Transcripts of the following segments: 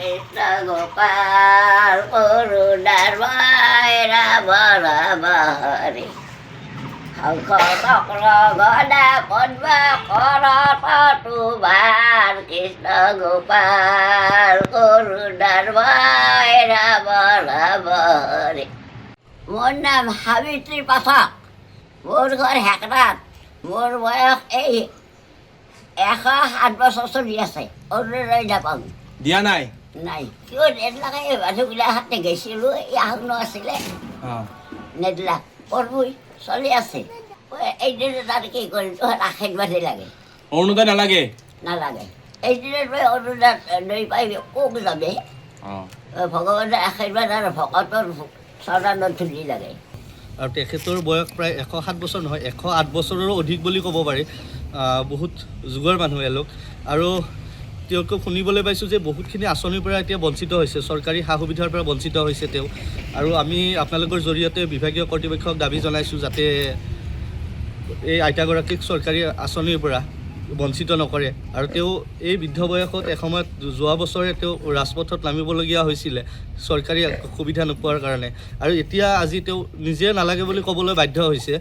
কৃষ্ণ গোপাল করুণার ভয় রাম রাম হরে শঙ্খ চক্র গদা পদ্ম করত তোমার কৃষ্ণ গোপাল করুণার ভয় রাম রাম হরে মোর নাম সাবিত্ৰী পাঠক মোৰ ঘৰ হেকৰাত মোৰ বয়স এই 107 বছৰ চলি আছে অৰুণোদয় নাপাওঁ দিয়া নাই নাই কিয় নেদিলাকে এই মানুহবিলাক হাতে গৈছিলোঁ এই আহোম আছিলে নেদিলা পঢ়বই চলি আছে এইদিনে তাত কি কৰিম তোহাৰ আশীৰ্বাদে লাগে অৰুণোদয় নালাগে নালাগে এইদিনত মই অৰুণোদয় লৈ পাই কোক যাবে ভগৱানৰ আশীৰ্বাদ আৰু ভকতৰ চৰণত ধূলি লাগে আৰু তেখেতৰ বয়স প্ৰায় 107 বছৰ নহয় 108 বছৰৰো অধিক বুলি ক'ব পাৰি বহুত যুগৰ মানুহ এলোক আৰু তেওঁক শুনিবলৈ পাইছোঁ যে বহুতখিনি আঁচনিৰ পৰা এতিয়া বঞ্চিত হৈছে চৰকাৰী সা সুবিধাৰ পৰা বঞ্চিত হৈছে তেওঁ আৰু আমি আপোনালোকৰ জৰিয়তে বিভাগীয় কৰ্তৃপক্ষক দাবী জনাইছোঁ যাতে এই আইতাগৰাকীক চৰকাৰী আঁচনিৰ পৰা বঞ্চিত নকৰে আৰু তেওঁ এই বৃদ্ধ বয়সত এসময়ত যোৱা বছৰে তেওঁ ৰাজপথত নামিবলগীয়া হৈছিলে চৰকাৰী সুবিধা নোপোৱাৰ কাৰণে আৰু এতিয়া আজি তেওঁ নিজে নালাগে বুলি ক'বলৈ বাধ্য হৈছে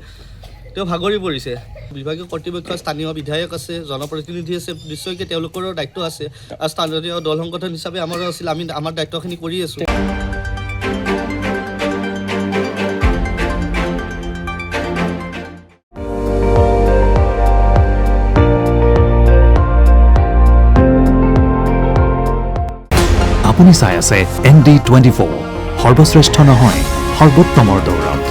তেওঁ ভাগৰি পৰিছে বিভাগীয় কৰ্তৃপক্ষ স্থানীয় বিধায়ক আছে জনপ্ৰতিনিধি আছে নিশ্চয়কৈ তেওঁলোকৰো দায়িত্ব আছে আৰু স্থানীয় দল সংগঠন হিচাপে আমাৰো আছিল আমি আমাৰ দায়িত্বখিনি কৰি আছোঁ আপুনি চাই আছে ND24 সৰ্বশ্ৰেষ্ঠ নহয় সৰ্বোত্তমৰ দৌৰত